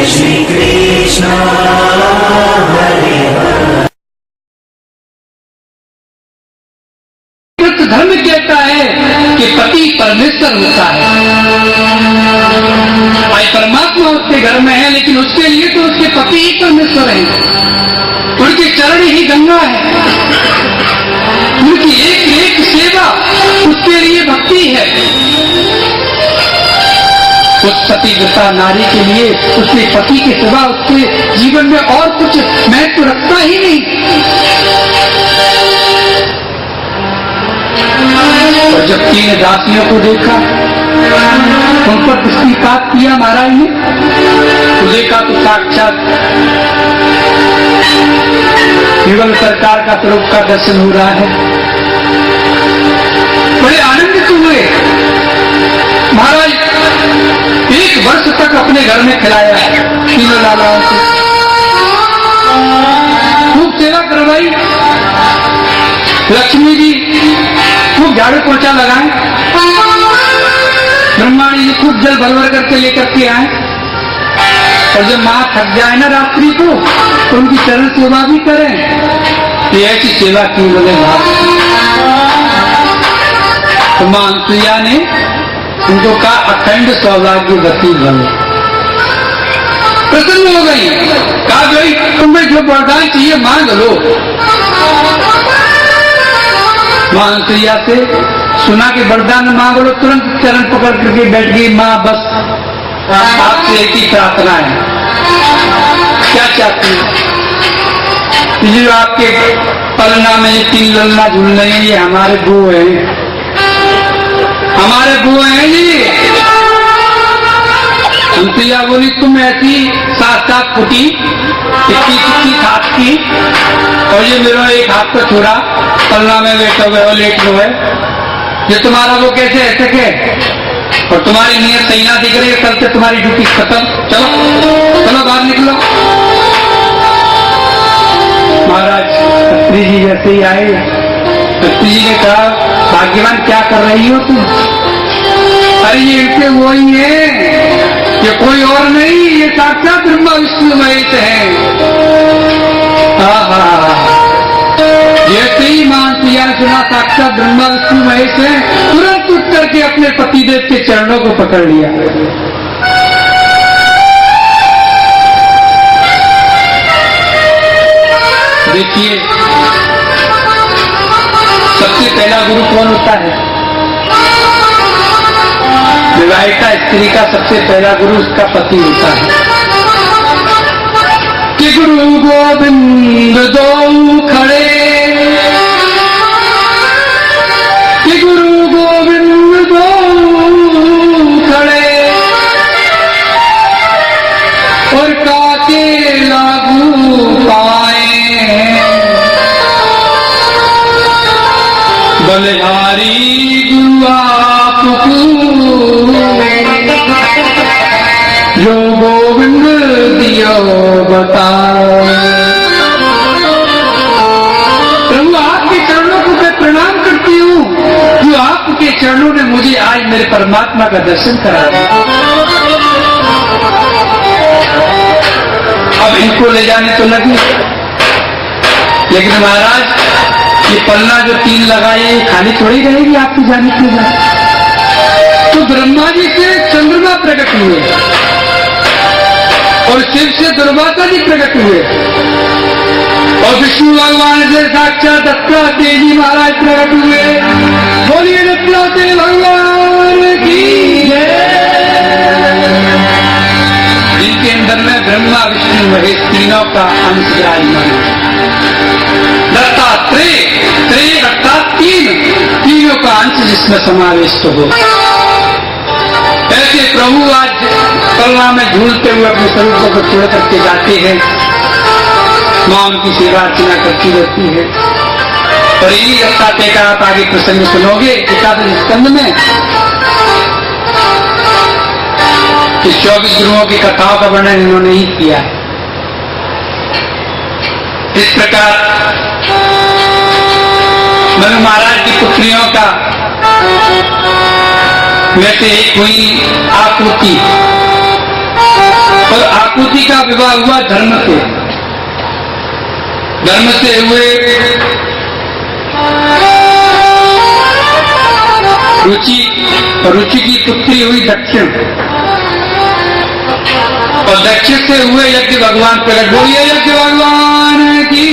श्री कृष्ण हरे हरे। धर्म कहता है कि पति परमेश्वर होता है। भाई परमात्मा उसके घर में है, लेकिन उसके लिए तो उसके पति ही परमेश्वर हैं। उनके चरण ही गंगा है। उनकी एक एक सेवा उसके लिए भक्ति है। उस पतिव्रता नारी के लिए उसके पति के सिवा उसके जीवन में और कुछ महत्व रखता ही नहीं। और जब 3 दासियों को देखा, उन पर दृष्टिपात किया महाराज ने, तो देखा तो साक्षात केवल सरकार का स्वरूप का दर्शन हो रहा है। बड़े आनंदित हुए। महाराज 1 वर्ष तक अपने घर में खिलाया तीनों लालाओं को, खूब सेवा करवाई। लक्ष्मी जी खूब झाड़ू पोछा लगाए, ब्रह्माणी जी खूब जल भर भर करके लेकर के आए। और जब माँ थक जाए ना रात्रि को, तो उनकी चरण सेवा भी करें। ये ऐसी सेवा की बोले भाव। तो माँ अनुसुईया ने उनको कहा अखंड सौभाग्यवती बनो। प्रसन्न हो गई। कहा भाई तुम्हें जो वरदान चाहिए मांग लो। माँ अनुसुईया से सुना कि वरदान मांग लो, तुरंत चरण पकड़ करके बैठ गई। माँ बस आपसे एक ही प्रार्थना है। क्या चाहती है? ये आपके पलना में ये 3 ललना झूल रहे हैं, ये हमारे बू हैं, हमारे बू हैं जी। अनुसुईया बोली तुम ऐसी साथ फुटी इतनी हाथ की, और ये मेरा एक हाथ का छोरा पलना में बैठा हुआ है, लेट लो है। ये तुम्हारा वो कैसे ऐसे के? और तुम्हारी नीयत सही ना दिख रही है, कल से तुम्हारी ड्यूटी खत्म। चलो चलो बाहर निकलो। महाराज खत्री जी जैसे ही आए, खत्री जी ने कहा भाग्यवान क्या कर रही हो तुम? अरे ये इनके वो ही है, ये कोई और नहीं, ये साक्षात ब्रह्मा विष्णु महेश है। जैसे ही मां अनुसुईया ने सुना साक्षात ब्रह्मा विष्णु महेश है, तुरंत उठ करके अपने पतिदेव के चरणों को पकड़ लिया। देखिए सबसे पहला गुरु कौन होता है? विवाहिता स्त्री का सबसे पहला गुरु उसका पति होता है। कि गुरु गोविंद दो खड़े, कि गुरु गोविंद दो खड़े, और काके लागू पाए, बलिहारी गुरु आपको जो गोविंद दियो बताओ। प्रभु आपके चरणों को मैं प्रणाम करती हूँ, जो आपके चरणों ने मुझे आज मेरे परमात्मा का दर्शन करा दिया। अब इनको ले जाने तो लगी, लेकिन महाराज ये पलना जो 3 लगाए ये खाली थोड़ी रहेगी आपकी जाने के बाद। तो ब्रह्मा जी से चंद्रमा प्रकट हुए और शिव से दुर्वासा जी प्रकट हुए, और विष्णु भगवान से साक्षात दत्तात्रेय जी महाराज प्रकट हुए। बोलिए दत्तात्रेय भगवान की जय। जिनके अंदर में ब्रह्मा विष्णु महेश तीनों का अंश विराजमान है। दत्तात्रेय त्रेय अर्थात 3 का अंश जिसमें समाविष्ट हो। ऐसे प्रभु आज कलना में झूलते हुए अपने स्वरूपों को छोड़ करके जाते हैं। मां उनकी सेवा अर्चना करती रहती है। और यही दत्तात्रेय का आप आगे प्रसंग सुनोगे एकादश स्कंद में। इस 24 गुरुओं की कथाओं का वर्णन इन्होंने ही किया है। इस प्रकार मनु महाराज की पुत्रियों का में से एक हुई आकृति। और आकुति का विवाह हुआ धर्म से। धर्म से हुए रुचि, रुचि की पुत्री हुई दक्षिण, और दक्षिण से हुए यज्ञ भगवान प्रकट। बोलिए यज्ञ भगवान की।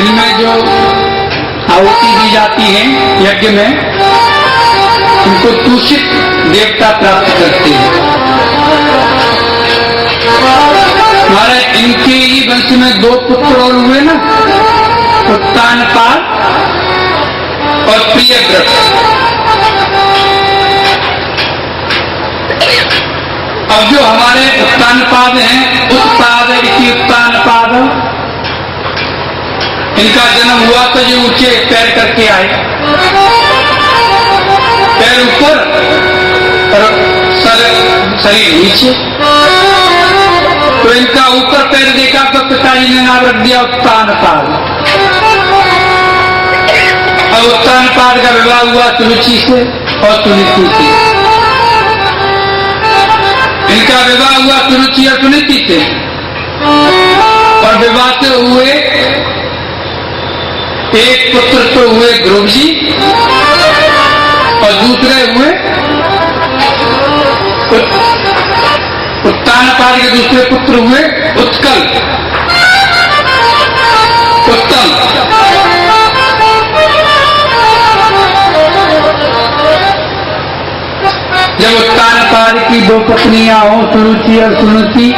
इनमें जो आहुति दी जाती है यज्ञ में, उनको दूषित देवता प्राप्त करते हैं। हमारे इनके ही वंश में 2 पुत्र और हुए ना, उत्तानपाद और प्रियव्रत। अब जो हमारे उत्तानपाद हैं, उत्पाद उत्तानपाद, इनका जन्म हुआ तो ये ऊंचे पैर करके आए, पैर ऊपर और शरीर नीचे। तो इनका ऊपर पैर देखा तो पिताजी ने नाम रख दिया उत्तानपाद। अब उत्तानपाद का विवाह हुआ सुरुचि से और सुनीति से। इनका विवाह हुआ सुरुचि और सुनीति से, और विवाह से हुए एक पुत्र तो हुए ध्रुव जी, और दूसरे हुए उत्तानपाद के दूसरे पुत्र हुए उत्कल, उत्तम। जब उत्तानपाद की 2 पत्नियां हो, सुरुचि और सुनीति,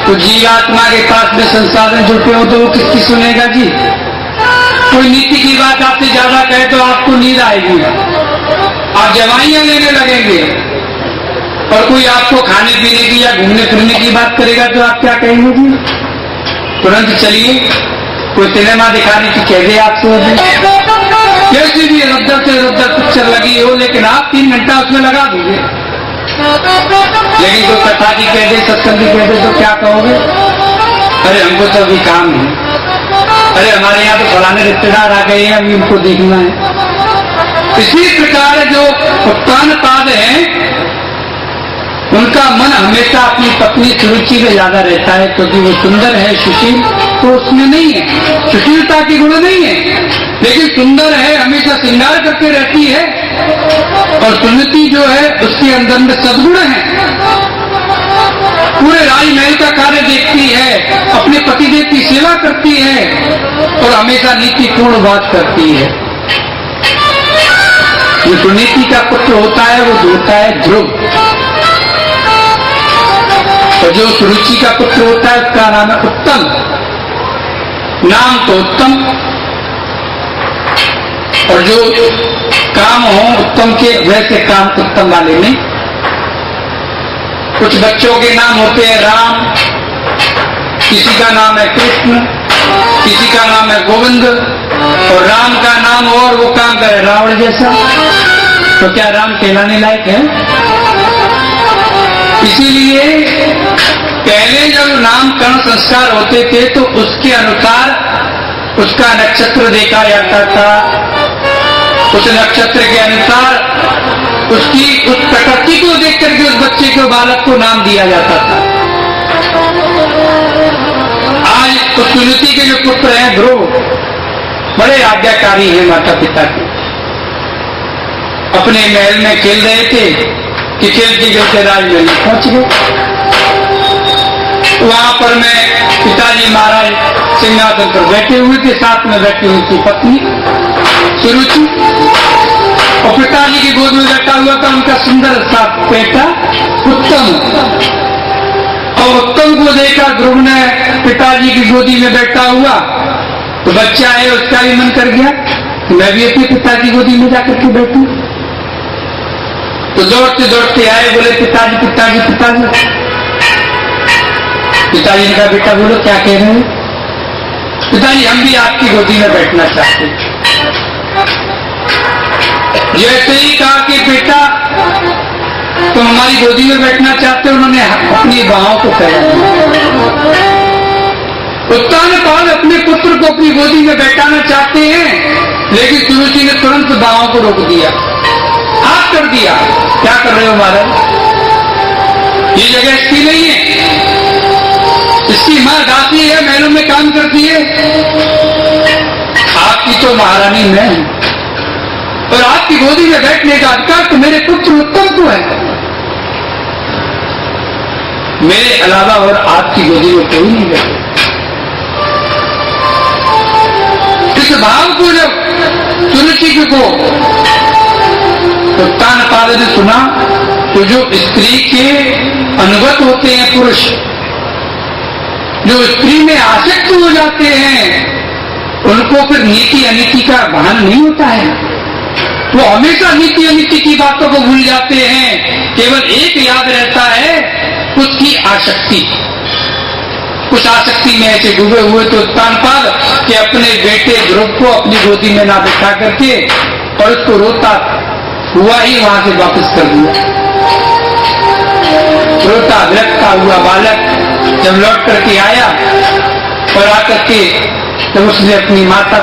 तो जीवात्मा के पास में संसाधन जुटे हो तो वो किसकी सुनेगा जी? कोई नीति की बात आपसे ज्यादा कहे तो आपको नींद आएगी, आप जवाइयां लेने लगेंगे। और कोई आपको खाने पीने की या घूमने फिरने की बात करेगा तो आप क्या कहेंगे जी? तुरंत चलिए, कोई सिनेमा दिखाने की कह दे आपसे, कैसी भी रद्दर से रद्दर पिक्चर लगी हो, लेकिन आप 3 घंटा उसमें लगा दोगे। लेकिन कोई कथा की कह दे, सत्संग की कह दे तो क्या कहोगे? अरे हमको तो अभी काम है, अरे हमारे यहाँ तो फलाने रिश्तेदार आ गए हैं, अभी उनको देखना है। इसी प्रकार जो उत्तानपाद हैं, उनका मन हमेशा अपनी पत्नी सुरुचि में ज्यादा रहता है, क्योंकि वो सुंदर है, सुशील तो उसमें नहीं है, सुशीलता की गुण नहीं है, लेकिन सुंदर है, हमेशा श्रृंगार करके रहती है। और सुनीति जो है उसके अंदर में सद्गुण है, पूरे राजमहल का कार्य देखती है, अपने पतिदेव की सेवा करती है और हमेशा नीतिपूर्ण बात करती है। जो सुनीति का पुत्र होता है वो होता है ध्रुव, और जो सुरुचि का पुत्र होता है उसका नाम है उत्तम। नाम तो उत्तम, और जो काम हो उत्तम के, वैसे काम उत्तम वाले में। कुछ बच्चों के नाम होते हैं राम, किसी का नाम है कृष्ण, किसी का नाम है गोविंद, और राम का नाम और वो काम करे रावण जैसा, तो क्या राम कहलाने लायक है? इसीलिए पहले जब नामकरण संस्कार होते थे तो उसके अनुसार उसका नक्षत्र देखा जाता था, उस नक्षत्र के अनुसार उसकी उस प्रकृति को देख करके उस बच्चे को, बालक को नाम दिया जाता था। आज उस सुनीति के जो पुत्र हैं ध्रुव, बड़े आज्ञाकारी हैं माता पिता के। अपने महल में खेल रहे थे कि खेलते खेलते राजमहल में पहुंच गए। वहां पर मैं पिताजी महाराज सिंहासन पर बैठे हुए थे, साथ में बैठी हुई थी पत्नी सुरुचि, और पिताजी की गोद में बैठा हुआ था उनका सुंदर सा बेटा उत्तम। और उत्तम को देखा ध्रुव ने, पिताजी की गोदी में बैठा हुआ, तो बच्चा है उसका भी मन कर गया मैं भी अपने पिताजी गोदी में जाकर के बैठूं। तो दौड़ते दौड़ते आए, बोले पिताजी पिताजी पिताजी। पिताजी ने कहा बेटा बोलो क्या कह रहे हैं? पिताजी हम भी आपकी गोदी में बैठना चाहते हैं। जैसे ही कहा कि बेटा तुम हमारी गोदी में बैठना चाहते हो, उन्होंने अपनी बाहों को फैला दिया। उत्तानपाद अपने पुत्र को अपनी गोदी में बैठाना चाहते हैं, लेकिन सुरुचि ने तुरंत बाहों को रोक दिया, हाथ कर दिया। क्या कर रहे हो महाराज? ये जगह इसकी नहीं है। इसकी माँ दासी है, महलों में काम करती है। आपकी तो महारानी मैं हूं, और आपकी गोदी में बैठने का अधिकार तो मेरे पुत्र उत्तम को है। मेरे अलावा और आपकी गोदी में कोई नहीं बैठे। इस भाव को जब तुलसी को तो तानपाद ने सुना, तो जो स्त्री के अनुगत होते हैं पुरुष, जो स्त्री में आसक्त हो जाते हैं, उनको फिर नीति अनीति का भान नहीं होता है। वो हमेशा नीति अनीति की बातों को भूल जाते हैं। केवल एक याद रहता है, उसकी आसक्ति। उस आसक्ति में ऐसे डूबे हुए तो तानपाद कि अपने बेटे ध्रुव को अपनी गोदी में ना बिठा करके और उसको रोता हुआ ही वहां से वापस कर दिया। रोता विरक्ता हुआ बालक जब लौट करके आया और आकर के जब उसने अपनी माता